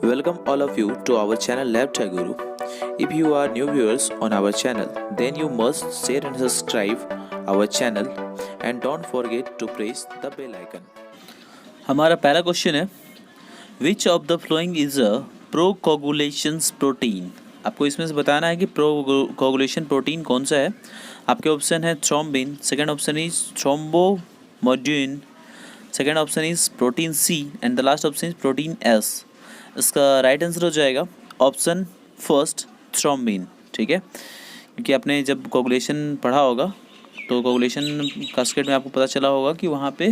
Welcome all of you to our channel Lab Tech Guru. If you are new viewers on our channel, then you must share and subscribe our channel and don't forget to press the bell icon. हमारा पहला question है which of the following is a procoagulation protein. आपको इसमें से बताना है कि प्रोकोगुलेशन protein कौन सा है। आपके ऑप्शन है thrombin, second option is thrombomodulin, second option is protein C and the last option is protein S. इसका राइट आंसर हो जाएगा ऑप्शन फर्स्ट थ्रोम्बिन। ठीक है, क्योंकि आपने जब कोगुलेशन पढ़ा होगा तो कोगुलेशन कास्केट में आपको पता चला होगा कि वहाँ पे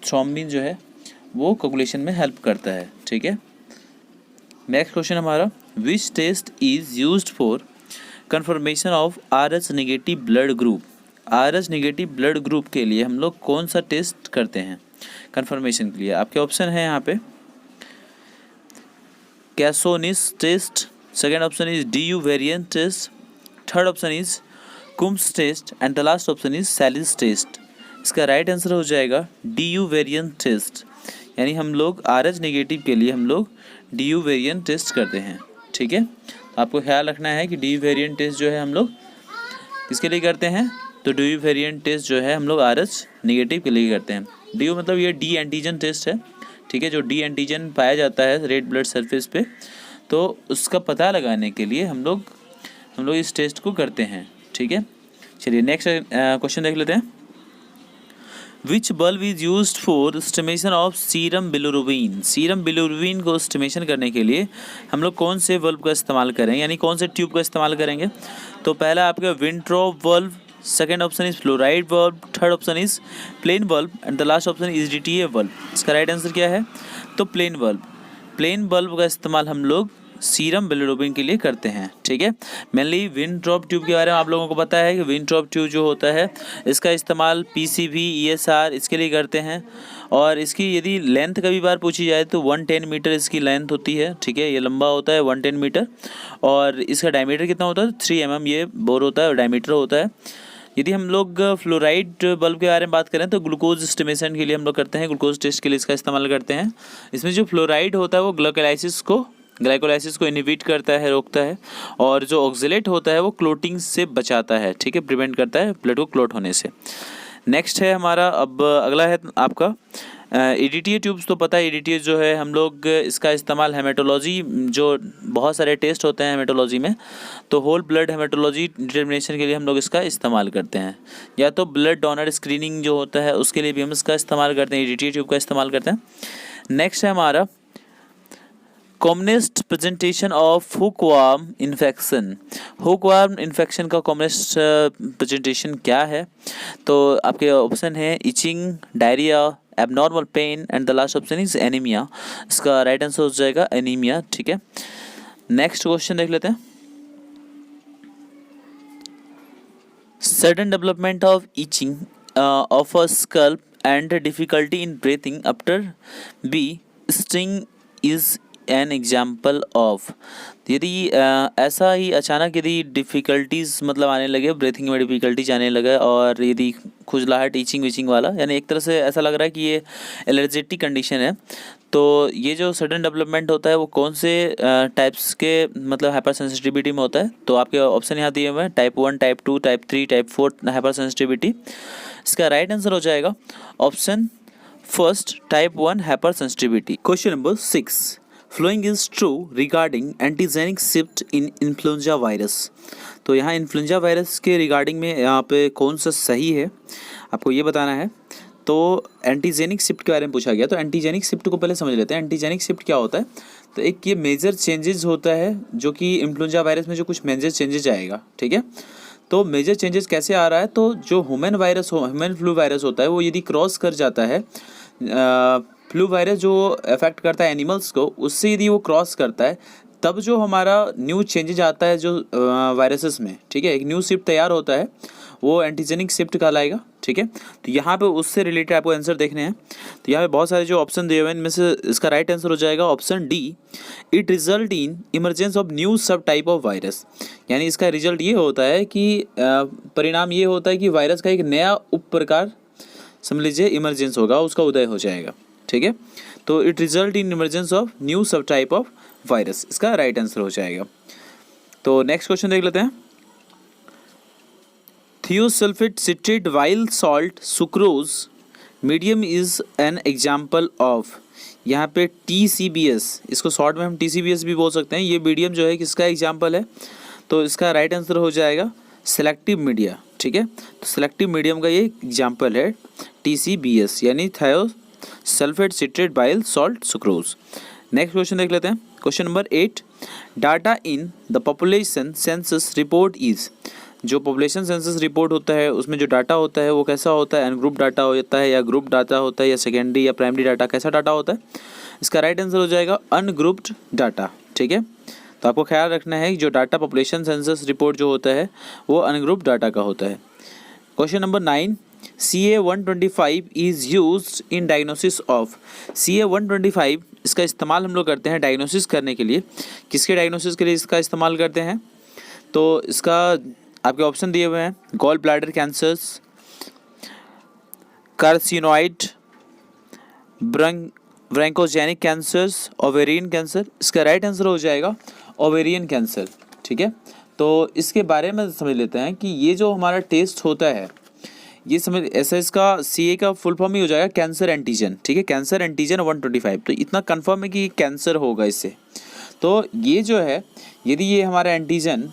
थ्रोम्बिन जो है वो कोगुलेशन में हेल्प करता है। ठीक है, नेक्स्ट क्वेश्चन हमारा which test is used for confirmation of RH negative blood group. RH negative blood group के लिए हम लोग कौन सा टेस्ट करते हैं कन्फर्मेशन के लिए। आपके ऑप्शन है यहाँ पे Casoni's test, second option is DU variant test, third option is Coombs test and the last option is Sallis test. इसका राइट आंसर हो जाएगा DU वेरिएंट टेस्ट, यानी हम लोग RH नेगेटिव के लिए हम लोग DU वेरिएंट टेस्ट करते हैं। ठीक है, आपको ख्याल रखना है कि DU वेरिएंट टेस्ट जो है हम लोग किसके लिए करते हैं, तो DU वेरिएंट टेस्ट जो है हम लोग RH नेगेटिव के लिए करते हैं। DU मतलब ये डी एंटीजन टेस्ट है। ठीक है, जो डी एंटीजन पाया जाता है रेड ब्लड सरफेस पे, तो उसका पता लगाने के लिए हम लोग इस टेस्ट को करते हैं। ठीक है, चलिए नेक्स्ट क्वेश्चन देख लेते हैं। Which bulb is used for estimation of serum bilirubin. Serum bilirubin को एस्टिमेशन करने के लिए हम लोग कौन से बल्ब का इस्तेमाल करेंगे, यानी कौन से ट्यूब का इस्तेमाल करेंगे। तो पहला आपका Wintrobe bulb, second option is fluoride bulb, third option is plain bulb and the last option is DTA bulb. इसका राइट आंसर क्या है, तो प्लेन बल्ब। प्लेन बल्ब का इस्तेमाल हम लोग सीरम बिलिरुबिन के लिए करते हैं। ठीक है, मेनली विंट्रोप ट्यूब के बारे में आप लोगों को पता है कि विंट्रोप ट्यूब जो होता है इसका इस्तेमाल PCV ESR इसके लिए करते हैं, और इसकी यदि लेंथ कभी बार पूछी जाए तो 110 मीटर इसकी लेंथ होती है। ठीक है, ये लंबा होता है 110 मीटर, और इसका डायमीटर कितना होता है, 3 mm ये बोर होता है और डायमीटर होता है। यदि हम लोग फ्लोराइड बल्ब के बारे में बात करें तो ग्लूकोज एस्टिमेशन के लिए हम लोग करते हैं, ग्लूकोज टेस्ट के लिए इसका इस्तेमाल करते हैं। इसमें जो फ्लोराइड होता है वो ग्लाइकोलाइसिस को इनहिबिट करता है, रोकता है, और जो ऑक्जेलेट होता है वो क्लोटिंग से बचाता है। ठीक है, प्रिवेंट करता है ब्लड को क्लोट होने से। नेक्स्ट है हमारा, अब अगला है आपका EDTA ट्यूब्स। तो पता है EDTA जो है हम लोग इसका इस्तेमाल हेमेटोलॉजी, जो बहुत सारे टेस्ट होते हैं हेमेटोलॉजी में, तो होल ब्लड हेमेटोलॉजी डिटर्मिनेशन के लिए हम लोग इसका इस्तेमाल करते हैं, या तो ब्लड डोनर स्क्रीनिंग जो होता है उसके लिए भी हम इसका इस्तेमाल करते हैं, EDTA ट्यूब का इस्तेमाल करते हैं। नेक्स्ट है हमारा commonest presentation of hookworm infection. Hookworm infection का कॉमनेस्ट प्रेजेंटेशन क्या है, तो आपके ऑप्शन है itching, diarrhoea, abnormal pain and the last option is anaemia. इसका राइट आंसर हो जाएगा एनीमिया। ठीक है, नेक्स्ट क्वेश्चन देख लेते हैं। Sudden development of itching of a scalp and difficulty in breathing after bee sting is an example of. यदि ऐसा ही अचानक यदि डिफ़िकल्टीज़ मतलब आने लगे, ब्रीथिंग में डिफ़िकल्टीज आने लगे, और यदि खुजलाहट, ईचिंग विचिंग वाला, यानी एक तरह से ऐसा लग रहा है कि ये एलर्जेटिक कंडीशन है, तो ये जो सडन डेवलपमेंट होता है वो कौन से टाइप्स के मतलब हाइपर सेंसिटिविटी में होता है। तो आपके ऑप्शन यहाँ दिए हुए हैं type 1, type 2, type 3, type 4 hypersensitivity. इसका राइट आंसर हो जाएगा option first type 1 hyper sensitivity. Question number 6, flowing is true regarding antigenic shift in influenza virus. तो यहाँ इन्फ्लुएंजा वायरस के रिगार्डिंग में यहाँ पे कौन सा सही है आपको ये बताना है। तो एंटीजेनिक शिफ्ट के बारे में पूछा गया, तो एंटीजेनिक शिफ्ट को पहले समझ लेते हैं। एंटीजेनिक शिफ्ट क्या होता है, तो एक ये मेजर चेंजेस होता है जो कि इन्फ्लुएंजा वायरस में जो कुछ मेजर चेंजेस आएगा। ठीक है, तो मेजर चेंजेस कैसे आ रहा है, तो जो ह्यूमन फ्लू वायरस होता है वो यदि क्रॉस कर जाता है, फ्लू वायरस जो अफेक्ट करता है एनिमल्स को, उससे यदि वो क्रॉस करता है तब जो हमारा न्यू चेंजेज आता है जो वायरसेस में। ठीक है, एक न्यू शिफ्ट तैयार होता है, वो एंटीजेनिक शिफ्ट कहलाएगा। ठीक है, तो यहाँ पे उससे रिलेटेड आपको आंसर देखने हैं। तो यहाँ पे बहुत सारे जो ऑप्शन दिए हुए हैं इनमें से इसका राइट आंसर हो जाएगा option D, it result in emergence of new सब टाइप ऑफ वायरस। यानी इसका रिजल्ट ये होता है कि परिणाम ये होता है कि वायरस का एक नया उप प्रकार समझ लीजिए इमरजेंस होगा, उसका उदय हो जाएगा। ठीक है, तो it result in emergence of new सब टाइप ऑफ वायरस इसका राइट आंसर हो जाएगा। तो नेक्स्ट क्वेश्चन देख लेते हैं। Thiosulphate citrate while salt sucrose medium is an example of, यहाँ पे TCBS, इसको शॉर्ट में हम TCBS भी बोल सकते हैं। ये मीडियम जो है किसका एग्जाम्पल है, तो इसका राइट आंसर हो जाएगा सेलेक्टिव मीडिया। ठीक है, तो सेलेक्टिव मीडियम का ये एग्जाम्पल है TCBS यानी thiosulphate citrate bile salt sucrose. Next question देख लेते हैं। Question number 8, data in the population census report is, जो पॉपुलेशन सेंसस रिपोर्ट होता है उसमें जो डाटा होता है वो कैसा होता है, अनग्रुप डाटा होता है या ग्रुप डाटा होता है या सेकेंडरी या प्राइमरी डाटा, कैसा डाटा होता है? इसका राइट आंसर हो जाएगा अनग्रुप्ड डाटा। ठीक है, तो आपको ख्याल रखना है कि जो डाटा पॉपुलेशन सेंसस रिपोर्ट जो होता है वो अनग्रुप डाटा का होता है। Question number 9, CA-125 is used in diagnosis of, CA-125 इसका इस्तेमाल हम लोग करते हैं डायग्नोसिस करने के लिए। किसके डायग्नोसिस के लिए इसका इस्तेमाल करते हैं? तो इसका आपके ऑप्शन दिए हुए हैं, gall bladder cancers, carcinoid, bronchogenic cancers, ovarian cancer. इसका राइट आंसर हो जाएगा ओवेरियन कैंसर। ठीक है, तो इसके बारे में समझ लेते हैं कि ये जो हमारा टेस्ट होता है ये समझ, ऐसा इसका CA का फुल फॉर्म ही हो जाएगा कैंसर एंटीजन। ठीक है, कैंसर एंटीजन 125, तो इतना कंफर्म है कि कैंसर होगा इससे। तो ये जो है यदि ये हमारा एंटीजन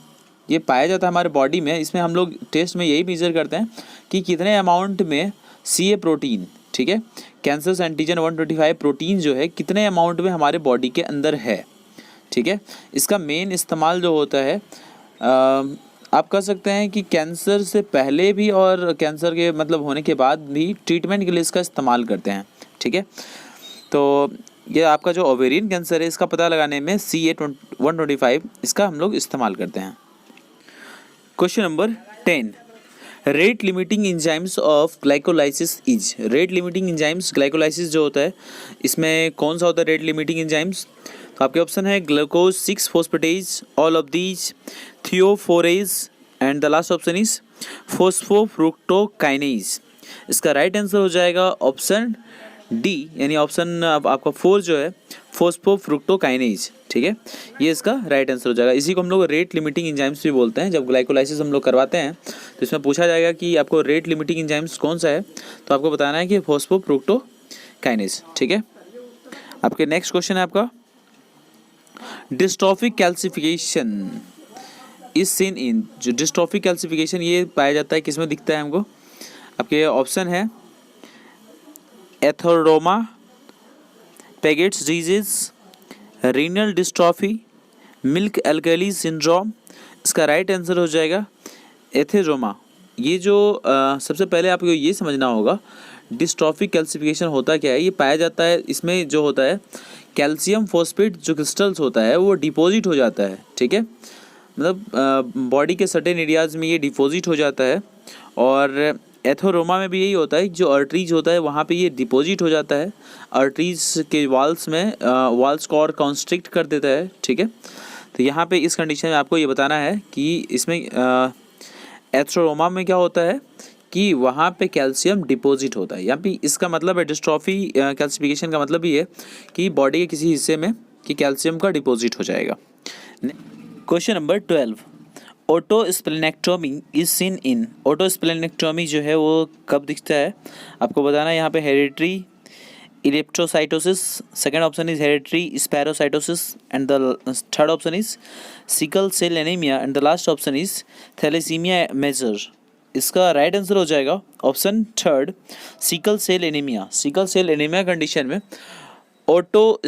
ये पाया जाता है हमारे बॉडी में, इसमें हम लोग टेस्ट में यही मेजर करते हैं कि कितने अमाउंट में CA प्रोटीन, ठीक है, कैंसर एंटीजन 125 प्रोटीन जो है कितने अमाउंट में हमारे बॉडी के अंदर है। ठीक है, इसका मेन इस्तेमाल जो होता है आप कह सकते हैं कि कैंसर से पहले भी और कैंसर के मतलब होने के बाद भी ट्रीटमेंट के लिए इसका इस्तेमाल करते हैं। ठीक है, तो ये आपका जो ओवेरियन कैंसर है इसका पता लगाने में CA-125 इसका हम लोग इस्तेमाल करते हैं। Question number 10, rate limiting enzymes of glycolysis is, rate limiting enzymes glycolysis जो होता है इसमें कौन सा होता है रेट लिमिटिंग एंजाइम्स? तो आपके ऑप्शन है glucose 6 phosphatase, all of these, thiophorase and the last option is phosphofructokinase. इसका राइट आंसर हो जाएगा ऑप्शन डी यानी ऑप्शन आपका 4 जो है फोस्फोफ्रुक्टोकाइनेज। ठीक है, ये इसका राइट आंसर हो जाएगा। इसी को हम लोग रेट लिमिटिंग एंजाइम्स भी बोलते हैं। जब ग्लाइकोलाइसिस हम लोग करवाते हैं तो इसमें पूछा जाएगा कि आपको रेट लिमिटिंग एंजाइम्स कौन सा है, तो आपको बताना है कि फोस्फोफ्रुक्टोकाइनेज। ठीक है, आपके नेक्स्ट क्वेश्चन है आपका, डिस्ट्रॉफिक कैल्सिफिकेशन इज सीन इन, जो डिस्ट्रॉफिक कैल्सिफिकेशन ये पाया जाता है किसमें दिखता है हमको? आपके ऑप्शन है atheroma, Paget's disease, renal dystrophy, milk alkali syndrome. इसका राइट आंसर हो जाएगा एथेरोमा। ये जो सबसे पहले आपको ये समझना होगा डिस्ट्रॉफिक कैल्सिफिकेशन होता क्या है। ये पाया जाता है इसमें जो होता है कैल्शियम फॉस्फेट जो क्रिस्टल्स होता है वो डिपॉजिट हो जाता है। ठीक है, मतलब बॉडी के सर्टेन एरियाज में ये डिपॉजिट हो जाता है, और एथेरोमा में भी यही होता है, जो आर्टरीज होता है वहाँ पे ये डिपॉजिट हो जाता है आर्टरीज के वॉल्स में, वॉल्स को और कॉन्स्ट्रिक्ट कर देता है। ठीक है, तो यहाँ पे इस कंडीशन में आपको ये बताना है कि इसमें एथेरोमा में क्या होता है कि वहाँ पे कैल्शियम डिपॉजिट होता है। यहाँ पे इसका मतलब है डिस्ट्रॉफी कैल्सिफिकेशन का मतलब ये है कि बॉडी के किसी हिस्से में कि कैल्शियम का डिपॉजिट हो जाएगा। Question number 12, autosplenectomy is seen in, autosplenectomy जो है वो कब दिखता है आपको बताना है। यहाँ पे hereditary elliptocytosis, second option is hereditary spherocytosis and the third option is sickle cell anaemia and the last option is thalassaemia major. इसका राइट आंसर हो जाएगा option third sickle cell anaemia. Sickle cell anaemia condition में auto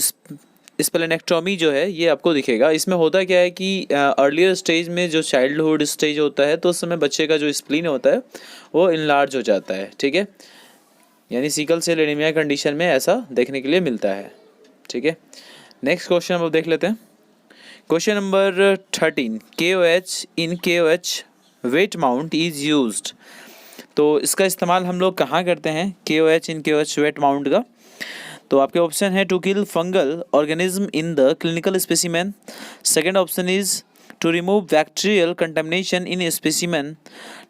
splenectomy जो है ये आपको दिखेगा। इसमें होता क्या है कि अर्लियर स्टेज में जो चाइल्डहुड स्टेज होता है तो उस समय बच्चे का जो स्प्लीन होता है वो इनलार्ज हो जाता है। ठीक है, यानी सिकल सेल एनीमिया कंडीशन में ऐसा देखने के लिए मिलता है। ठीक है, नेक्स्ट क्वेश्चन हम देख लेते हैं। Question number 13, KOH in KOH wet mount is used. तो इसका इस्तेमाल हम लोग कहाँ करते हैं KOH in KOH wet mount का? तो आपके ऑप्शन है to kill fungal organism in the clinical specimen, second option is to remove bacterial contamination in specimen,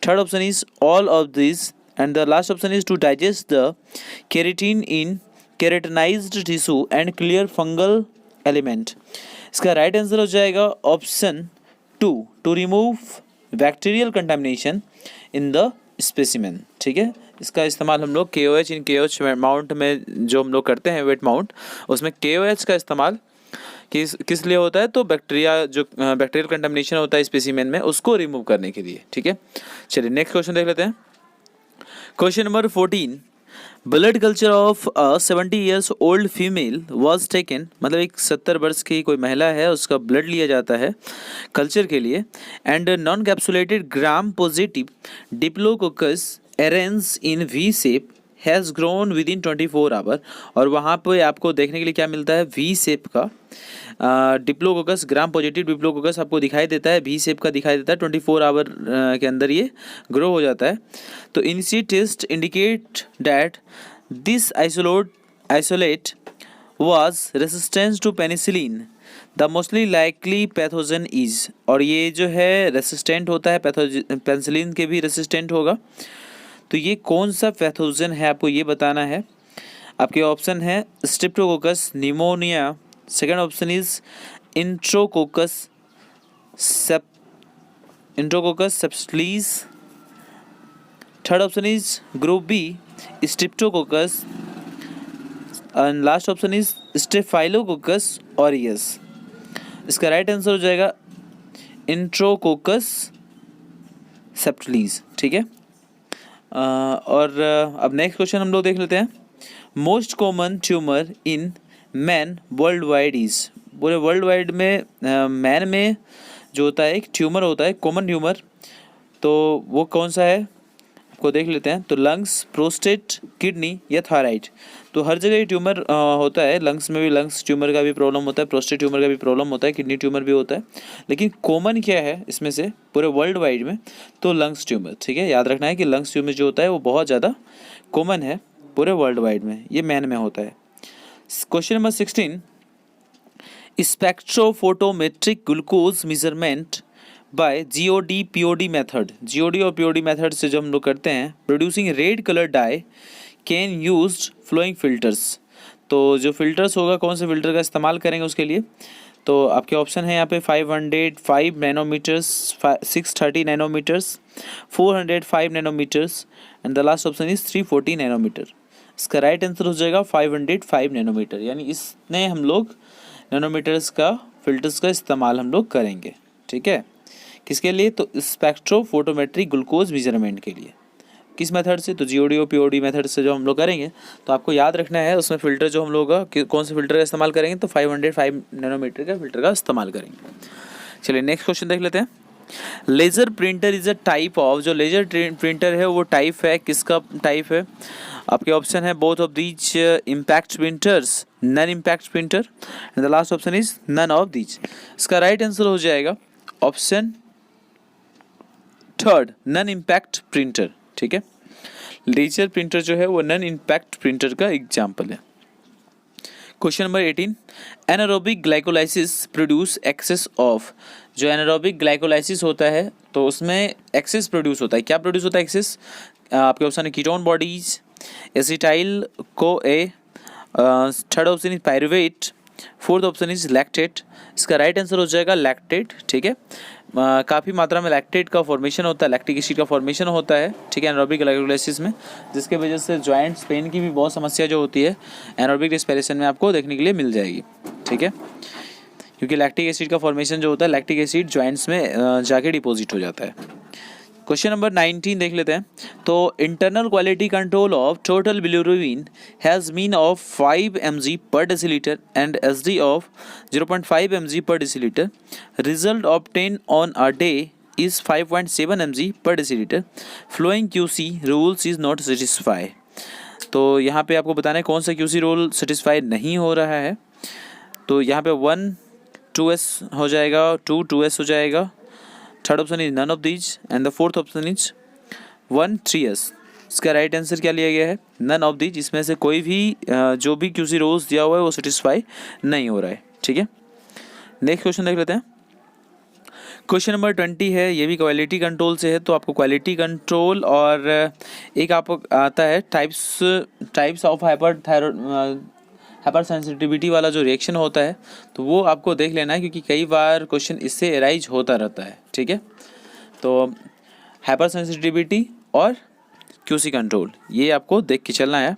third option is all of this and the last option is to digest the keratin in keratinised tissue and clear fungal element. इसका right answer हो जाएगा option 2, to remove bacterial contamination in the specimen. ठीक है, इसका इस्तेमाल हम लोग KOH in KOH mount में जो हम लोग करते हैं वेट माउंट, उसमें KOH का इस्तेमाल किस लिए होता है, तो बैक्टीरिया जो बैक्टीरियल कंटामिनेशन होता है स्पेसिमेन में उसको रिमूव करने के लिए। ठीक है, चलिए नेक्स्ट क्वेश्चन देख लेते हैं। Question number 14, blood culture of a 70 years old female was taken, मतलब एक 70 वर्ष की कोई महिला है उसका ब्लड लिया जाता है कल्चर के लिए, and non capsulated gram positive diplococcus arrange in V shape has grown within 24 hour, और वहाँ पे आपको देखने के लिए क्या मिलता है, वी शेप का डिप्लोकोकस, ग्राम पॉजिटिव डिप्लोकोकस आपको दिखाई देता है, वी शेप का दिखाई देता है, 24 आवर के अंदर ये ग्रो हो जाता है। तो initial test indicate that this isolate was resistance to penicillin the mostly likely pathogen is, और ये जो है रेसिस्टेंट होता है पेनिसिलिन के भी रेसिस्टेंट होगा। तो ये कौन सा पैथोजन है आपको ये बताना है। आपके ऑप्शन है streptococcus pneumoniae, second option is enterococcus faecalis, third option is group B streptococcus, and last option is staphylococcus aureus. इसका राइट आंसर हो जाएगा इंट्रोकोकस सेप्टिलिस। ठीक है, और अब नेक्स्ट क्वेश्चन हम लोग देख लेते हैं। Most common tumour in man world wide is, पूरे वर्ल्ड वाइड में मैन में जो होता है एक ट्यूमर होता है कॉमन ट्यूमर, तो वो कौन सा है आपको देख लेते हैं। तो लंग्स, प्रोस्टेट, किडनी या थायराइड, तो हर जगह ये ट्यूमर होता है। लंग्स में भी लंग्स ट्यूमर का भी प्रॉब्लम होता है, प्रोस्टेट ट्यूमर का भी प्रॉब्लम होता है, किडनी ट्यूमर भी होता है, लेकिन कॉमन क्या है इसमें से पूरे वर्ल्ड वाइड में, तो लंग्स ट्यूमर। ठीक है, याद रखना है कि लंग्स ट्यूमर जो होता है वो बहुत ज़्यादा कॉमन है पूरे वर्ल्ड वाइड में, ये मैन में होता है। Question number 16, spectrophotometric glucose measurement by GOD POD method, GOD और POD मेथड से जो हम लोग करते हैं, producing red colour dye can used following filters, तो जो फिल्टर्स होगा कौन से फिल्टर का इस्तेमाल करेंगे उसके लिए। तो आपके ऑप्शन है यहाँ पे 505 nanometres, 630 nanometres, 405 nanometres, and the last option is 340 nanometre. इसका राइट आंसर हो जाएगा 505 नैनोमीटर, यानी इसने हम लोग नैनोमीटर्स का फिल्टर्स का इस्तेमाल हम लोग करेंगे। ठीक है, किसके लिए, तो स्पेक्ट्रोफोटोमेट्रिक ग्लूकोज मेजरमेंट के लिए। किस मेथड से, तो GOD और POD मेथड से जो हम लोग करेंगे, तो आपको याद रखना है उसमें फ़िल्टर जो हम लोग कौन से फ़िल्टर का इस्तेमाल करेंगे, तो 505 नैनोमीटर का फिल्टर का इस्तेमाल करेंगे। चलिए नेक्स्ट क्वेश्चन देख लेते हैं। Laser printer is a type of, जो लेज़र प्रिंटर है वो टाइप है, किसका टाइप है। आपके ऑप्शन है both of these impact printers, non impact printer, and the last option is none of these. इसका राइट आंसर हो जाएगा option third, non impact printer. ठीक है, लेजर प्रिंटर जो है वो नन इम्पैक्ट प्रिंटर का एग्जाम्पल है। Question number 18, anaerobic glycolysis produce excess of, जो एनारोबिक ग्लाइकोलाइसिस होता है तो उसमें एक्सेस प्रोड्यूस होता है, क्या प्रोड्यूस होता है एक्सेस। आपके ऑप्शन है ketone bodies, acetyl co A, third option is pyruvate, fourth option is lactate. इसका राइट आंसर हो जाएगा लैक्टेट। ठीक है, काफ़ी मात्रा में लैक्टेट का फॉर्मेशन होता है, लैक्टिक एसिड का फॉर्मेशन होता है। ठीक है, एनारोबिक ग्लाइकोलाइसिस में, जिसके वजह से जॉइंट्स पेन की भी बहुत समस्या जो होती है एनारोबिक रेस्पिरेशन में आपको देखने के लिए मिल जाएगी। ठीक है, क्योंकि लैक्टिक एसिड का फॉर्मेशन जो होता है, लैक्टिक एसिड जॉइंट्स में जाके डिपॉजिट हो जाता है। क्वेश्चन नंबर 19 देख लेते हैं। तो internal quality control of total bilirubin has mean of 5 mg per deciliter and SD of 0.5 mg per deciliter. Result obtained on a day is 5.7 mg per deciliter. Flowing QC rules is not satisfied. तो यहाँ पे आपको बताना है कौन सा QC rule satisfy नहीं हो रहा है। तो यहाँ पे 1 2s हो जाएगा, 2 2s हो जाएगा, third option is none of these, and the fourth option is 1 3s। इसका राइट आंसर क्या लिया गया है, नन ऑफ दीज। इसमें से कोई भी जो भी QC रूल्स दिया हुआ है वो सेटिस्फाई नहीं हो रहा है। ठीक है, नेक्स्ट क्वेश्चन देख लेते हैं। क्वेश्चन नंबर 20 है, ये भी क्वालिटी कंट्रोल से है। तो आपको क्वालिटी कंट्रोल और एक आपको आता है टाइप्स ऑफ हाइपर सेंसिटिविटी वाला जो रिएक्शन होता है तो वो आपको देख लेना है, क्योंकि कई बार क्वेश्चन इससे एराइज होता रहता है। ठीक है, तो हाइपर सेंसिटिविटी और क्यूसी कंट्रोल ये आपको देख के चलना है।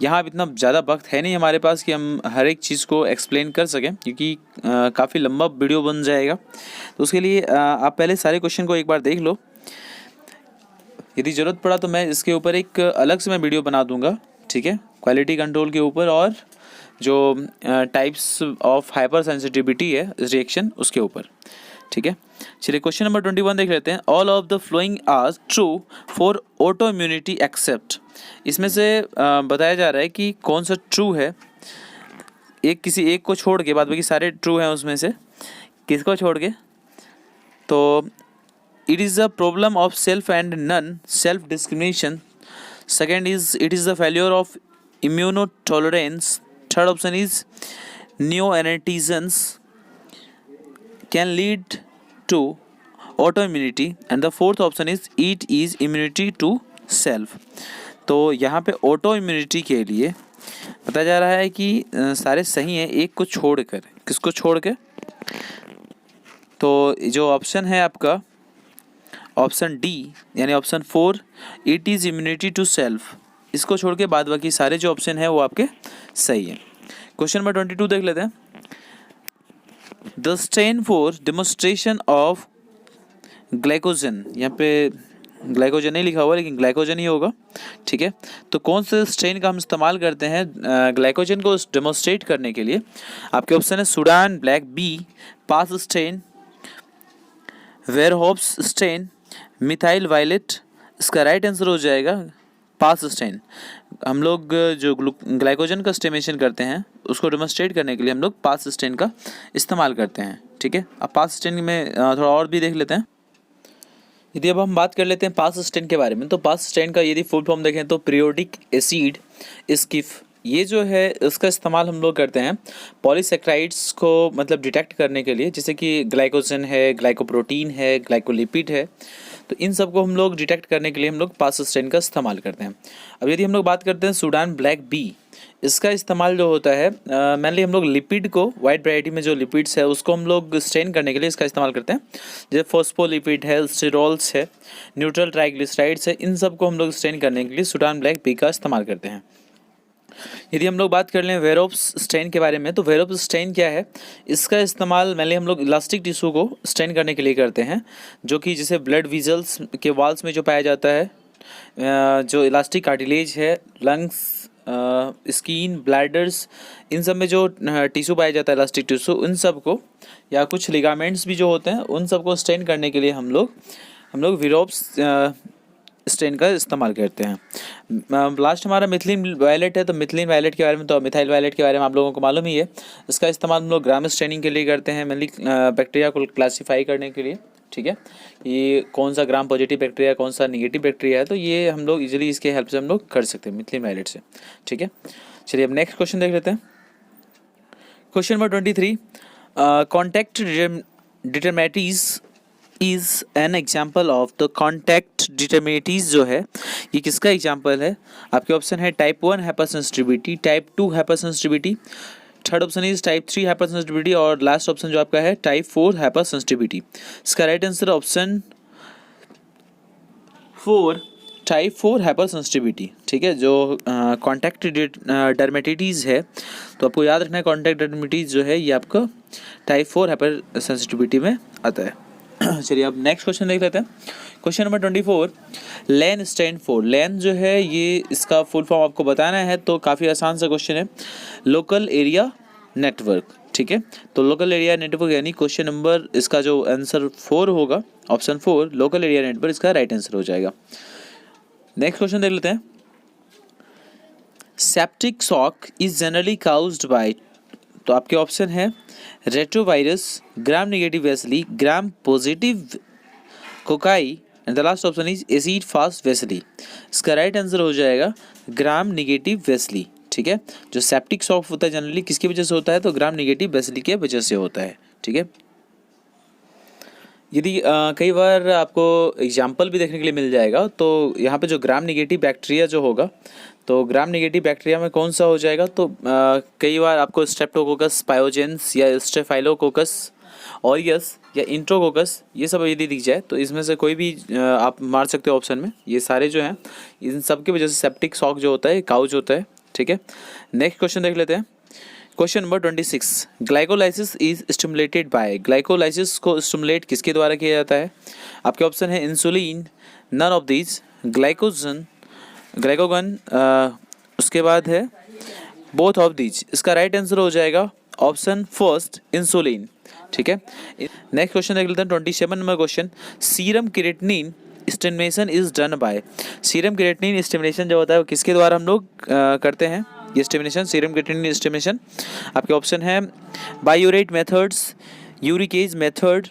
यहाँ अब इतना ज़्यादा वक्त है नहीं हमारे पास कि हम हर एक चीज़ को एक्सप्लेन कर सकें, क्योंकि काफ़ी लंबा वीडियो बन जाएगा। तो उसके लिए आप पहले सारे क्वेश्चन को एक बार देख लो। यदि ज़रूरत पड़ा तो मैं इसके ऊपर एक अलग से मैं वीडियो बना दूंगा। ठीक है, क्वालिटी कंट्रोल के ऊपर और जो टाइप्स ऑफ हाइपर सेंसिटिविटी है रिएक्शन उसके ऊपर। ठीक है, चलिए क्वेश्चन नंबर 21 देख लेते हैं। All of the following are true for autoimmunity except. इसमें से बताया जा रहा है कि कौन सा ट्रू है, किसी एक को छोड़ के, बाद बाकी सारे ट्रू हैं उसमें से, किसको छोड़ के? तो it is the problem of self and non self discrimination. Second is it is the failure of immunotolerance. Third option is new antigens can lead to autoimmunity and the fourth option is it is immunity to self। तो यहाँ पे auto immunity के लिए बताया जा रहा है कि सारे सही हैं, एक को छोड़कर। किसको छोड़ के? तो जो ऑप्शन है आपका ऑप्शन डी यानी option 4 it is immunity to self, इसको छोड़ के बाद बाकी सारे जो ऑप्शन है वो आपके सही है। क्वेश्चन नंबर 22 देख लेते हैं। The strain for demonstration of glycogen, यहाँ पे ग्लाइकोजन नहीं लिखा हुआ लेकिन ग्लाइकोजन ही होगा। ठीक है, तो कौन से स्ट्रेन का हम इस्तेमाल करते हैं ग्लाइकोजन को डेमोन्स्ट्रेट करने के लिए? आपके ऑप्शन है सूडान ब्लैक बी, पास स्ट्रेन, वेयरहॉप्स स्ट्रेन, मिथाइल वायलेट। इसका राइट आंसर हो जाएगा पास स्ट्रेन। हम लोग जो ग्लाइकोजन का स्टेमेशन करते हैं उसको डेमोन्स्ट्रेट करने के लिए हम लोग पास स्ट्रेन का इस्तेमाल करते हैं। ठीक है, अब पास स्ट्रेन में थोड़ा और भी देख लेते हैं। यदि अब हम बात कर लेते हैं पास स्ट्रेन के बारे में, तो पास स्ट्रेन का यदि फुल फॉर्म देखें तो पीरियोडिक एसिड स्किफ, ये जो है इसका इस्तेमाल हम लोग करते हैं पॉलीसेक्राइड्स को मतलब डिटेक्ट करने के लिए, जैसे कि ग्लाइकोजन है, ग्लाइकोप्रोटीन है, ग्लाइकोलिपिड है, तो इन सब को हम लोग डिटेक्ट करने के लिए हम लोग पास स्ट्रेन का इस्तेमाल करते हैं। अब यदि हम लोग बात करते हैं सूडान ब्लैक बी, इसका इस्तेमाल जो होता है मेनली हम लोग लिपिड को, वाइड वैरायटी में जो लिपिड्स है उसको हम लोग स्ट्रेन करने के लिए इसका इस्तेमाल करते हैं। जैसे फॉस्फोलिपिड है, स्टेरॉल्स है, न्यूट्रल ट्राइग्लिसराइड्स है, इन सब को हम लोग स्ट्रेन करने के लिए सूडान ब्लैक बी का इस्तेमाल करते हैं। यदि हम लोग बात कर लें वेरोप्स स्ट्रेन के बारे में, तो वेरोप्स स्ट्रेन क्या है? इसका इस्तेमाल मेनली हम लोग इलास्टिक टिश्यू को स्ट्रेन करने के लिए करते हैं, जो कि जैसे ब्लड विजल्स के वॉल्स में जो पाया जाता है, जो इलास्टिक कार्टिलेज है, लंग्स, स्किन, ब्लैडर्स, इन सब में जो टिश्यू पाया जाता है इलास्टिक टिश्यू, उन सब को, या कुछ लिगामेंट्स भी जो होते हैं उन सब को स्ट्रेन करने के लिए हम लोग वेरोप्स स्ट्रेन का इस्तेमाल करते हैं। लास्ट हमारा मिथिलीन वायलेट है, तो मिथिलीन वायलेट के बारे में, तो मिथाइल वायलेट के बारे में आप लोगों को मालूम ही है। इसका इस्तेमाल हम लोग ग्राम स्ट्रेनिंग के लिए करते हैं, मेनली बैक्टीरिया को क्लासीफाई करने के लिए। ठीक है, ये कौन सा ग्राम पॉजिटिव बैक्टीरिया, कौन सा निगेटिव बैक्टीरिया है, तो ये हम लोग इजीली इसके हेल्प से हम लोग कर सकते हैं मिथिलीन वायलेट से। ठीक है, चलिए अब नेक्स्ट क्वेश्चन देख लेते हैं। Question number 23, contact dermatitis is an example of the contact dermatitis जो है ये किसका एग्जाम्पल है? आपके ऑप्शन है type 1 hypersensitivity, type 2 hypersensitivity, third option is type 3 hypersensitivity और लास्ट ऑप्शन जो आपका है टाइप 4 हाइपर सेंसिटिविटी। इसका right answer option 4 type 4 hypersensitivity. ठीक है, जो कॉन्टैक्ट डर्मेटिटीज़ है, तो आपको याद रखना है कॉन्टैक्ट डर्मेटिटीज़ जो है ये आपका टाइप 4 हाइपर सेंसिटिविटी में आता है। चलिए अब नेक्स्ट क्वेश्चन देख लेते हैं। Question number 24, LAN stand for. LAN जो है ये इसका फुल फॉर्म आपको बताना है, तो काफ़ी आसान सा क्वेश्चन है, लोकल एरिया नेटवर्क। ठीक है, तो लोकल एरिया नेटवर्क यानी क्वेश्चन नंबर इसका जो आंसर 4 होगा, ऑप्शन 4 लोकल एरिया नेटवर्क इसका राइट आंसर हो जाएगा। नेक्स्ट क्वेश्चन देख लेते हैं। Septic shock is generally caused bye, तो आपके ऑप्शन है retrovirus, gram negative Wesley, gram positive cocci and the last option is acid fast Wesley. इसका राइट आंसर हो जाएगा ग्राम नेगेटिव वेसली। ठीक है, जो सेप्टिक शॉक होता है जनरली किसकी वजह से होता है? तो ग्राम नेगेटिव वेसली के वजह से होता है। ठीक है, यदि कई बार आपको एग्जाम्पल भी देखने के लिए मिल जाएगा, तो यहाँ पे जो ग्राम नेगेटिव बैक्टीरिया जो होगा तो ग्राम नेगेटिव बैक्टीरिया में कौन सा हो जाएगा? तो कई बार आपको स्ट्रेप्टोकोकस पायोजेंस या स्टेफाइलोकोकस ऑरियस या इंट्रोकोकस ये सब यदि दिख जाए तो इसमें से कोई भी आप मार सकते हो ऑप्शन में। ये सारे जो हैं इन सब की वजह से सेप्टिक शॉक जो होता है काउच होता है। ठीक है, नेक्स्ट क्वेश्चन देख लेते हैं। Question number 26, glycolysis is stimulated by. Glycolysis को स्टिमुलेट किसके द्वारा किया जाता है? आपके ऑप्शन है इंसुलिन, नन ऑफ दीज, ग्लाइकोगन, उसके बाद है बोथ ऑफ दीज। इसका राइट आंसर हो जाएगा ऑप्शन फर्स्ट इंसुलिन। ठीक है, नेक्स्ट क्वेश्चन देख लेते हैं 27 number question. Serum creatinine stimulation is done bye. Serum creatinine stimulation जो होता है वो किसके द्वारा हम लोग करते हैं? ये स्टिमुलेशन सीरम क्रिएटिनिन स्टिमुलेशन आपके ऑप्शन है biuret methods, uricase method,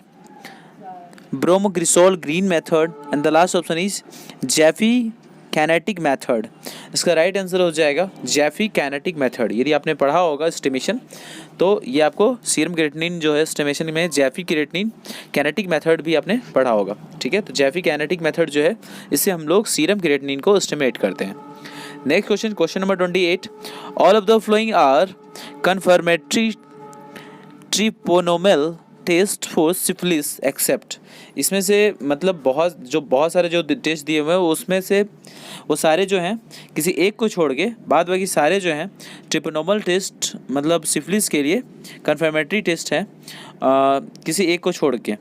bromocresol green method and the last option is Jaffe kinetic method. इसका राइट आंसर हो जाएगा जैफी कैनेटिक मेथड। यदि आपने पढ़ा होगा स्टिमेशन तो ये आपको सीरम क्रिएटिनिन जो है स्टिमेशन में जैफी क्रिएटिनिन कैनेटिक मेथड भी आपने पढ़ा होगा। ठीक है, तो जैफी कैनेटिक मेथड जो है इससे हम लोग सीरम क्रिएटिनिन को स्टिमेट करते हैं। Next question, question number 28, all of the following are confirmatory treponemal test for syphilis except. इसमें से मतलब बहुत सारे जो टेस्ट दिए हुए हैं उसमें से वो सारे जो हैं किसी एक को छोड़ के बाद बाकी सारे जो हैं ट्रिपोनोमल टेस्ट मतलब सिफिलिस के लिए कन्फर्मेटरी टेस्ट है किसी एक को छोड़ के।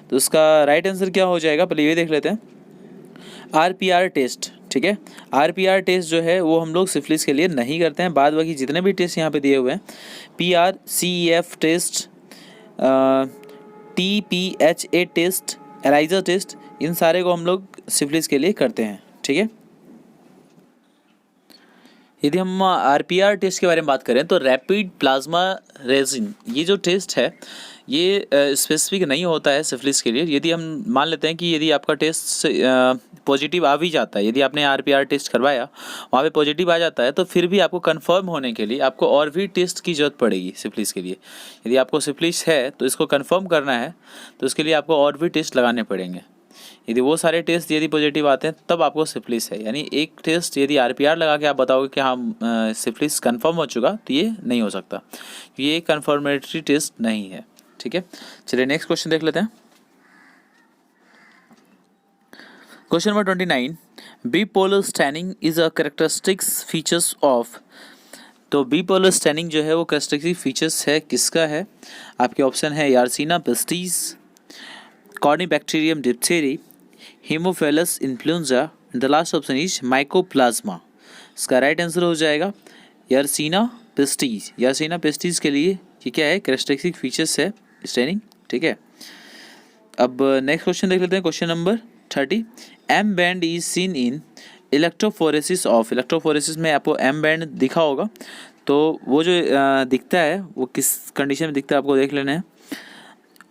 तो उसका राइट आंसर क्या हो जाएगा पहले ये देख लेते हैं। RPR test. ठीक है, RPR टेस्ट जो है वो हम लोग सिफिलिस के लिए नहीं करते हैं। बाद बाकी जितने भी टेस्ट यहाँ पे दिए हुए हैं PR, CEF test, TPHA test, ELISA test, इन सारे को हम लोग सिफिलिस के लिए करते हैं। ठीक है, यदि हम RPR टेस्ट के बारे में बात करें तो रैपिड प्लाज्मा रेजिन ये जो टेस्ट है ये स्पेसिफिक नहीं होता है सिफिलिस के लिए। यदि हम मान लेते हैं कि यदि आपका टेस्ट पॉजिटिव आ भी जाता है, यदि आपने RPR टेस्ट करवाया वहाँ पे पॉजिटिव आ जाता है तो फिर भी आपको कंफर्म होने के लिए आपको और भी टेस्ट की ज़रूरत पड़ेगी सिफिलिस के लिए। यदि आपको सिफिलिस है तो इसको कंफर्म करना है तो उसके लिए आपको और भी टेस्ट लगाने पड़ेंगे। यदि वो सारे टेस्ट यदि पॉजिटिव आते हैं तब आपको सिफिलिस है। यानी एक टेस्ट यदि RPR लगा के आप बताओगे कि हाँ सिफिलिस कंफर्म हो चुका तो ये नहीं हो सकता, ये कन्फर्मेटरी टेस्ट नहीं है। ठीक है, चलिए नेक्स्ट क्वेश्चन देख लेते हैं। Question number 29, bipolar staining is a characteristics features of. तो बिपोलर स्टैनिंग जो है वो कैरेक्टरिस्टिक फीचर्स है किसका है? आपके ऑप्शन है yersinia pestis, corynebacterium diphtheriae, haemophilus influenzae, the last option is mycoplasma. इसका राइट आंसर हो जाएगा यार्सिना पेस्टिस। यार्सिना पेस्टिस के लिए ये क्या है? कैरेक्टरिस्टिक फीचर्स है स्टैनिंग। ठीक है, अब नेक्स्ट क्वेश्चन देख लेते हैं। Question number 30, M band is seen in electrophoresis of. Electrophoresis में आपको एम बैंड दिखा होगा, तो वो जो दिखता है वो किस कंडीशन में दिखता है आपको देख लेना है।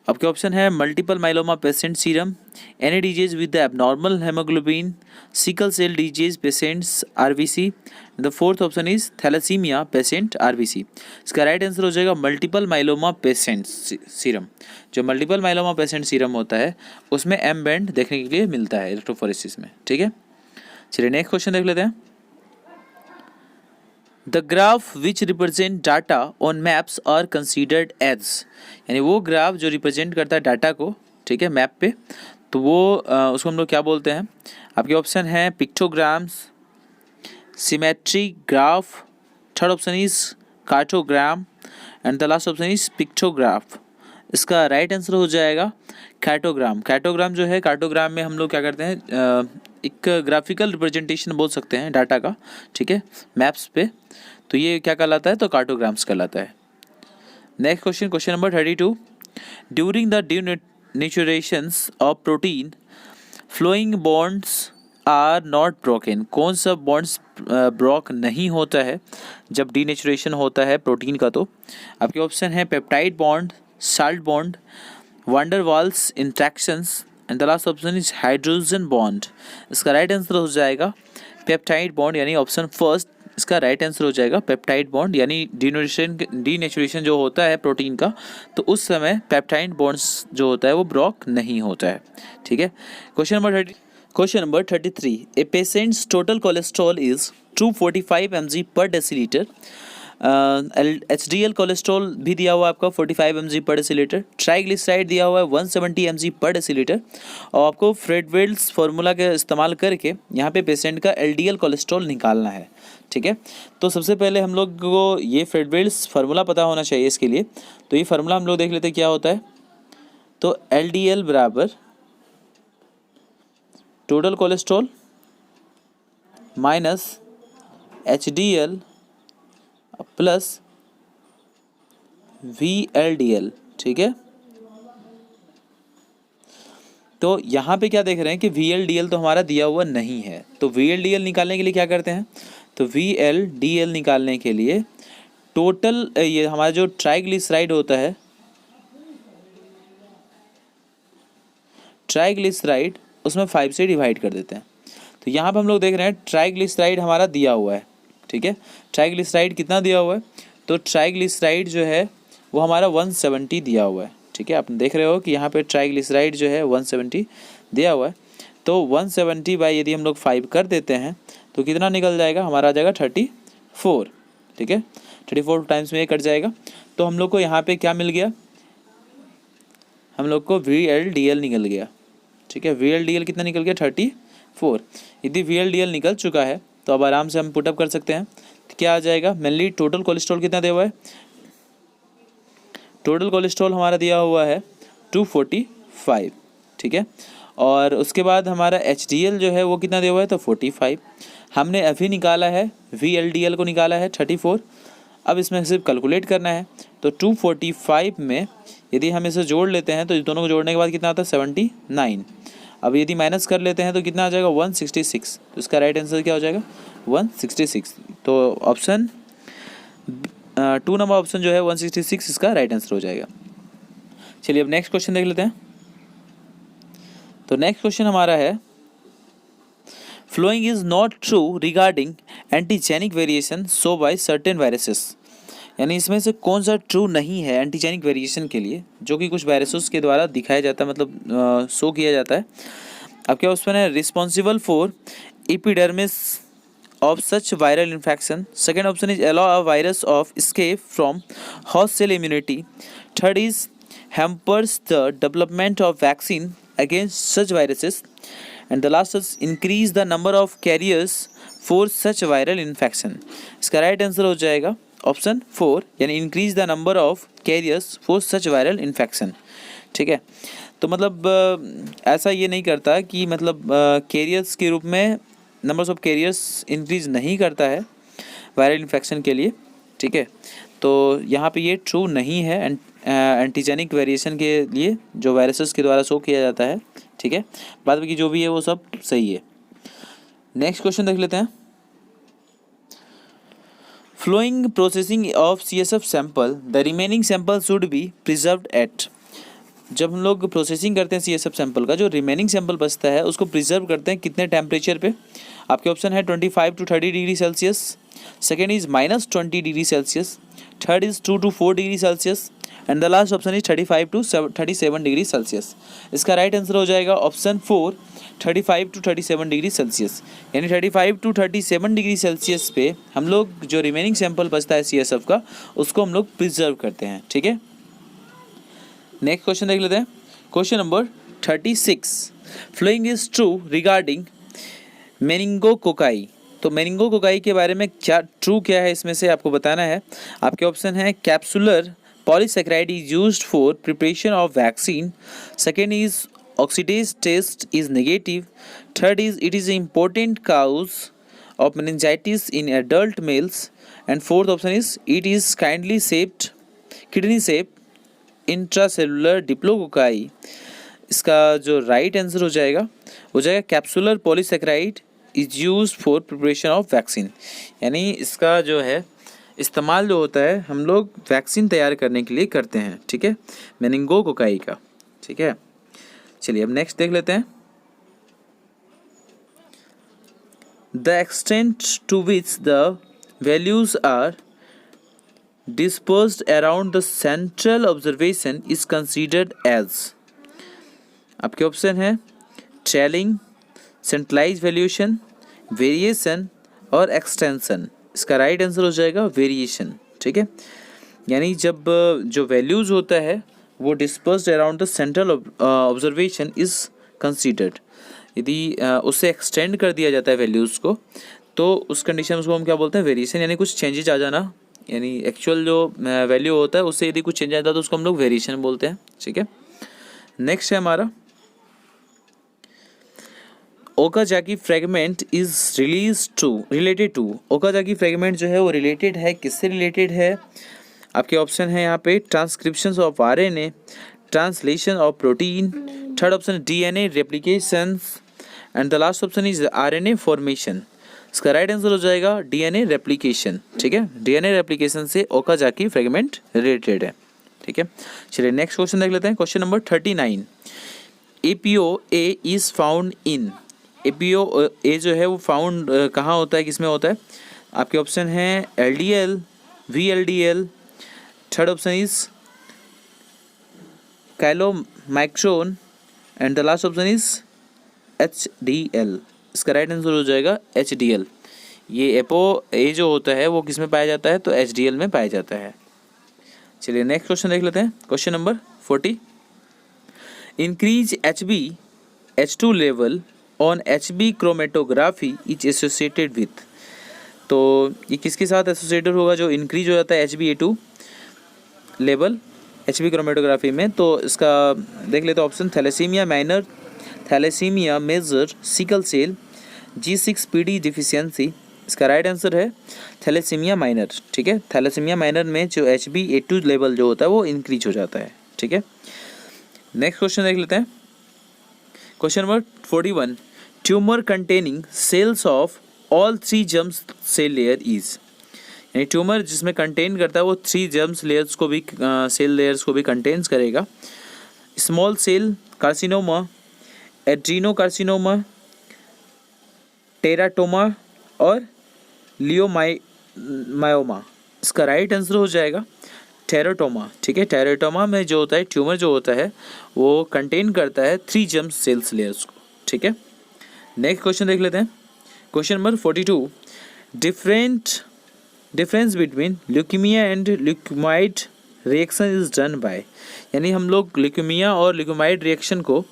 आपके ऑप्शन है multiple myeloma patient serum, any disease with the abnormal haemoglobin, sickle cell disease patients RBC, the fourth option is thalassaemia patient RBC। इसका राइट आंसर हो जाएगा मल्टीपल माइलोमा पेशेंट सीरम। जो मल्टीपल माइलोमा पेशेंट सीरम होता है उसमें M band देखने के लिए मिलता है इलेक्ट्रोफोरेसिस में। ठीक है, चलिए नेक्स्ट क्वेश्चन देख लेते हैं। The graph which represent data on maps are considered as. यानी वो ग्राफ जो रिप्रेजेंट करता है डाटा को, ठीक है, मैप पे, तो वो उसको हम लोग क्या बोलते हैं? आपके ऑप्शन है pictograms, symmetry graph, third option is cartogram and the last option is pictograph. इसका राइट आंसर हो जाएगा कार्टोग्राम। कार्टोग्राम जो है, कार्टोग्राम में हम लोग क्या करते हैं एक ग्राफिकल रिप्रेजेंटेशन बोल सकते हैं डाटा का। ठीक है, मैप्स पे, तो ये क्या कहलाता है? तो कार्टोग्राम्स कहलाता है। Next question, question number 32, during the denaturations of protein following bonds are not broken. कौन सा बॉन्ड्स ब्रोक नहीं होता है जब डीनेचुरेशन होता है प्रोटीन का? तो आपके ऑप्शन है peptide bond, salt bond, van der Waals interactions and the last option is hydrogen bond. इसका राइट आंसर हो जाएगा पेप्टाइड बॉन्ड, यानी ऑप्शन फर्स्ट इसका राइट आंसर हो जाएगा पेप्टाइड बॉन्ड। यानी डीनेचुरेशन जो होता है प्रोटीन का तो उस समय पेप्टाइड बॉन्ड्स जो होता है वो ब्रोक नहीं होता है। ठीक है, question number 33, A patients total cholesterol is. 245 mg पर डेसीलीटर। HDL कोलेस्ट्रॉल भी दिया हुआ है आपका 45 mg पर डेसीलीटर। ट्राइग्लिसराइड दिया हुआ है 170 mg पर डेसीलीटर। और आपको फ्रेडवेल्स फार्मूला का इस्तेमाल करके यहाँ पे पेशेंट का LDL कोलेस्ट्रॉल निकालना है, ठीक है। तो सबसे पहले हम लोग को ये फ्रेडवेल्स फार्मूला पता होना चाहिए इसके लिए। तो ये फार्मूला हम लोग देख लेते हैं क्या होता है। तो LDL बराबर total cholesterol minus HDL plus VLDL, ठीक है। तो यहाँ पे क्या देख रहे हैं कि VLDL तो हमारा दिया हुआ नहीं है। तो VLDL निकालने के लिए क्या करते हैं, तो VLDL निकालने के लिए टोटल ये हमारा जो ट्राइग्लिसराइड होता है, ट्राइग्लिसराइड उसमें 5 से डिवाइड कर देते हैं। तो यहाँ पे हम लोग देख रहे हैं ट्राइग्लिसराइड हमारा दिया हुआ है, ठीक है। ट्राइग्लिसराइड कितना दिया हुआ है, तो ट्राइग्लिसराइड जो है वो हमारा 170 दिया हुआ है, ठीक है। आप देख रहे हो कि यहाँ पे ट्राइग्लिसराइड जो है 170 दिया हुआ है। तो 170 बाई यदि हम लोग 5 कर देते हैं तो कितना निकल जाएगा, हमारा आ जाएगा 34, ठीक है। 34 टाइम्स में ये कट जाएगा। तो हम लोग को यहाँ पे क्या मिल गया, हम लोग को VLDL निकल गया, ठीक है। VLDL कितना निकल गया, 34। यदि VLDL निकल चुका है तो अब आराम से हम पुटअप कर सकते हैं। तो क्या आ जाएगा, मेनली टोटल कोलेस्ट्रॉल कितना दिया हुआ है, टोटल कोलेस्ट्रॉल हमारा दिया हुआ है 245, ठीक है। और उसके बाद हमारा HDL जो है वो कितना दिया हुआ है, तो 45। हमने अभी निकाला है VLDL को निकाला है 34। अब इसमें सिर्फ कैलकुलेट करना है। तो 245 में यदि हम इसे जोड़ लेते हैं तो इस दोनों को जोड़ने के बाद कितना आता है, 79। अब यदि माइनस कर लेते हैं तो कितना आ जाएगा, 166। तो इसका राइट आंसर क्या हो जाएगा, 166। तो ऑप्शन 2 नंबर ऑप्शन जो है 166 इसका राइट आंसर हो जाएगा। चलिए अब नेक्स्ट क्वेश्चन देख लेते हैं। तो नेक्स्ट क्वेश्चन हमारा है, following is not true regarding antigenic variation show by certain viruses. यानी इसमें से कौन सा ट्रू नहीं है एंटीजेनिक वेरिएशन के लिए, जो कि कुछ वायरसेस के द्वारा दिखाया जाता है, मतलब शो किया जाता है। अब क्या उसमें है, responsible for epidermis of such viral infection. Second option is allow a virus of escape from host cell immunity. Third is hampers the development of vaccine against such viruses. And the last is increase the number of carriers for such viral infection. इसका right answer हो जाएगा option 4, यानी increase the number of carriers for such viral infection, ठीक है। तो मतलब ऐसा ये नहीं करता कि मतलब कैरियर्स के रूप में नंबर्स ऑफ कैरियर्स इंक्रीज नहीं करता है वायरल इन्फेक्शन के लिए, ठीक है। तो यहाँ पे ये ट्रू नहीं है एंटीजेनिक वेरिएशन के लिए जो वायरसेस के द्वारा शो किया जाता है, ठीक है। बाद में की जो भी है वो सब सही है। नेक्स्ट क्वेश्चन देख लेते हैं। Following processing of CSF sample, the remaining sample should be preserved at. जब हम लोग प्रोसेसिंग करते हैं CSF सैंपल का, जो रिमेनिंग सैंपल बचता है उसको प्रिजर्व करते हैं कितने टेम्परेचर पे। आपके ऑप्शन है 25 to 30 degree Celsius, second is -20 degree Celsius, third is 2 to 4 degree Celsius, and the last option is 35 to 37 degree Celsius. इसका राइट आंसर हो जाएगा ऑप्शन 4, 35 to 37 डिग्री सेल्सियस। यानी 35 to 37 डिग्री सेल्सियस पे हम लोग जो रिमेनिंग सैंपल बचता है CSF का उसको हम लोग प्रिजर्व करते हैं, ठीक है। नेक्स्ट क्वेश्चन देख लेते हैं। Question number 36, following is true regarding meningococci. तो मेनिंगोकोकाई के बारे में क्या ट्रू क्या है इसमें से आपको बताना है। आपके ऑप्शन है capsular polysaccharide is used for preparation of vaccine, second is oxidase test is negative, third is it is important cause of meningitis in adult males, and fourth option is it is kindly shaped kidney shape intracellular diplococci. इसका जो right answer हो जाएगा capsular polysaccharide is used for preparation of vaccine. यानी इसका जो है इस्तेमाल जो होता है हम लोग वैक्सीन तैयार करने के लिए करते हैं, ठीक है, मेनिंगोकोकाई का, ठीक है। चलिए अब नेक्स्ट देख लेते हैं। The extent to which the values are dispersed around the central observation is considered as। आपके ऑप्शन है ट्रेलिंग, सेंट्रलाइज वैल्यूएशन, वेरिएशन, और एक्सटेंशन। इसका राइट आंसर हो जाएगा वेरिएशन। ठीक है, यानी जब जो वैल्यूज़ होता है वो dispersed around the central observation is considered. यदि उससे एक्सटेंड कर दिया जाता है वैल्यूज़ को, तो उस कंडीशन में उसको हम क्या बोलते हैं, वेरिएशन, यानी कुछ चेंजेज आ जाना, यानी एक्चुअल जो वैल्यू होता है उससे यदि कुछ चेंज आता है तो उसको हम लोग वेरिएशन बोलते हैं। ठीक है, नेक्स्ट है हमारा Okazaki fragment is related to. Okazaki fragment जो है वो रिलेटेड है, किससे रिलेटेड है? आपके ऑप्शन है यहाँ पे transcription of RNA, translation of protein, third option DNA replications and the last option is RNA formation. इसका राइट आंसर हो जाएगा डीएनए रेप्लिकेशन। ठीक है, डीएनए रेप्लिकेशन से ओकाजाकी फ्रेगमेंट रिलेटेड है। ठीक है, चलिए नेक्स्ट क्वेश्चन देख लेते हैं। Question number 39, APOA is found in. APOA जो है वो फाउंड कहाँ होता है, किसमें होता है? आपके ऑप्शन हैं LDL, VLDL, third option is chylomicron and the last option is HDL। इसका राइट आंसर हो जाएगा HDL। ये APOA जो होता है वो किस में पाया जाता है? तो HDL में पाया जाता है। चलिए नेक्स्ट क्वेश्चन देख लेते हैं। Question number 40, increase Hb/H2 level on HB chromatography is associated with. तो ये किसके साथ एसोसिएटेड होगा जो इंक्रीज हो जाता है HbA2 लेवल HB क्रोमेटोग्राफी में? तो इसका देख लेते हैं option, thalassaemia minor, thalassaemia major, sickle cell, G6PD deficiency. इसका राइट आंसर है थैलेसीमिया माइनर। ठीक है, थैलेसीमिया माइनर में जो HbA2 लेवल जो होता है वो इंक्रीज हो जाता है। ठीक है, नेक्स्ट क्वेश्चन देख लेते हैं। Question number 41, tumour containing cells of all 3 germ cell layer is. यानी ट्यूमर जिसमें कंटेन करता है वो 3 जर्म्स लेयर्स को भी सेल लेयर्स को भी कंटेन्स करेगा। स्मॉल सेल कार्सिनोमा, एड्रीनोकार्सिनोमा, टेराटोमा और लियोमायोमा। इसका राइट आंसर हो जाएगा टेराटोमा। ठीक है, टेराटोमा में जो होता है ट्यूमर जो होता है वो कंटेन करता है 3 जर्म सेल्स लेयर्स को। ठीक है, नेक्स्ट क्वेश्चन देख लेते हैं। Question number 42, difference between leukaemia and leukaemoid reaction is done by. यानी हम लोग ल्यूकेमिया और ल्यूकेमाइड रिएक्शन को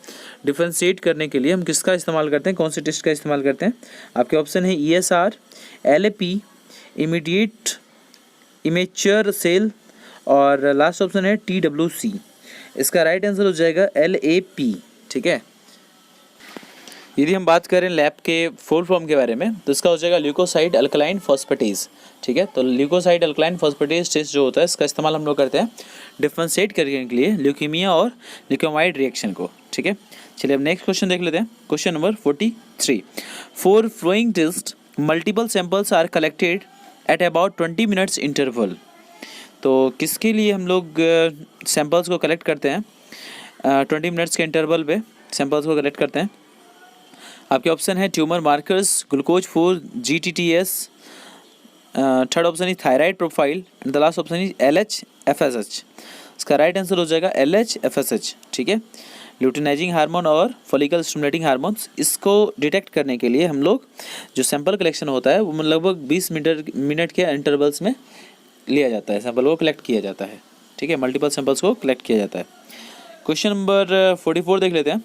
डिफ्रेंशिएट करने के लिए हम किसका इस्तेमाल करते हैं, कौन से टेस्ट का इस्तेमाल करते हैं? आपके ऑप्शन है ESR, LAP, immediate immature cell और लास्ट ऑप्शन है TWC। इसका राइट आंसर हो जाएगा LAP। ठीक है, यदि हम बात करें लैब के फुल फॉर्म के बारे में तो इसका हो जाएगा ल्यूकोसाइड अल्कलाइन फॉस्फेटेज। ठीक है, तो ल्यूकोसाइड अल्कलाइन फॉस्फेटेज टेस्ट जो होता है इसका इस्तेमाल हम लोग करते हैं डिफ्रेंशिएट करने के लिए ल्यूकीमिया और ल्यूकेमाइड रिएक्शन को। ठीक है, चलिए अब नेक्स्ट क्वेश्चन देख लेते हैं। Question number 43, for following test multiple samples are collected at about 20 minutes interval. तो किसके लिए हम लोग सैंपल्स को कलेक्ट करते हैं? 20 मिनट्स के इंटरवल पे सैंपल्स को कलेक्ट करते हैं। आपके ऑप्शन है tumour markers, glucose 4 GTTS, third option is thyroid profile and the last option is LHFSH। इसका राइट आंसर हो जाएगा LHFSH। ठीक है, ल्यूटिनाइजिंग हार्मोन और फॉलिकल स्टिमुलेटिंग हार्मोन्स, इसको डिटेक्ट करने के लिए हम लोग जो सैंपल कलेक्शन होता है वो लगभग 20 मिनट के इंटरवल्स में लिया जाता है, सैंपल को कलेक्ट किया जाता है। ठीक है, मल्टीपल सैंपल्स को कलेक्ट किया जाता है। क्वेश्चन नंबर 44 देख लेते हैं।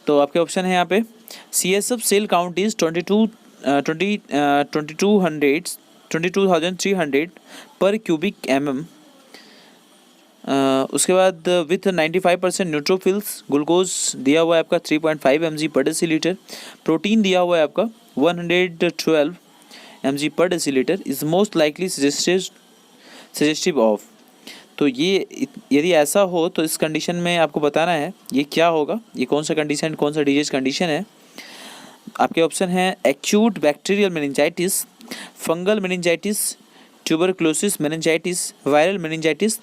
तो आपके ऑप्शन है यहाँ पे CSF सेल काउंट इज 22,300 पर क्यूबिक mm। उसके बाद विथ 95% न्यूट्रोफिल्स, ग्लूकोज दिया हुआ है आपका 3.5 mg पर डेसीलीटर, प्रोटीन दिया हुआ है आपका 112 mg पर decilitre, is most likely suggestive of. तो ये यदि ऐसा हो तो इस कंडीशन में आपको बताना है ये क्या होगा, ये कौन सा कंडीशन, कौन सा डिजीज कंडीशन है। आपके ऑप्शन है acute bacterial meningitis, fungal meningitis, tuberculosis meningitis, viral meningitis.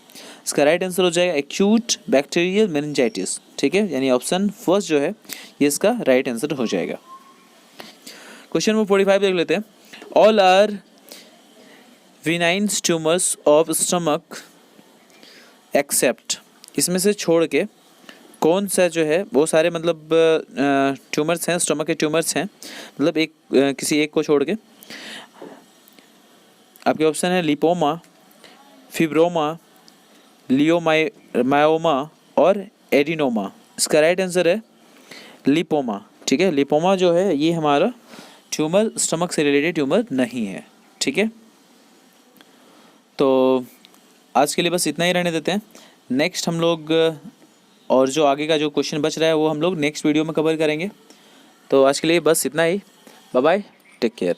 इसका राइट आंसर हो जाएगा एक्यूट बैक्टीरियल मेनिंजाइटिस। ठीक है, यानी ऑप्शन फर्स्ट जो है ये इसका राइट आंसर हो जाएगा। क्वेश्चन नंबर 45 देख लेते हैं। ऑल आर विनाइन ट्यूमर्स ऑफ स्टमक एक्सेप्ट, इसमें से छोड़ के कौन सा जो है वो सारे मतलब ट्यूमर्स हैं, स्टमक के ट्यूमर्स हैं, मतलब एक किसी एक को छोड़ के। आपके ऑप्शन है लिपोमा, फिब्रोमा, लियोमायोमा और एडिनोमा। इसका राइट आंसर है लिपोमा। ठीक है, लिपोमा जो है ये हमारा ट्यूमर, स्टमक से रिलेटेड ट्यूमर नहीं है। ठीक है, तो आज के लिए बस इतना ही रहने देते हैं। नेक्स्ट हम लोग और जो आगे का जो क्वेश्चन बच रहा है वो हम लोग नेक्स्ट वीडियो में कवर करेंगे। तो आज के लिए बस इतना ही। Bye bye, take care.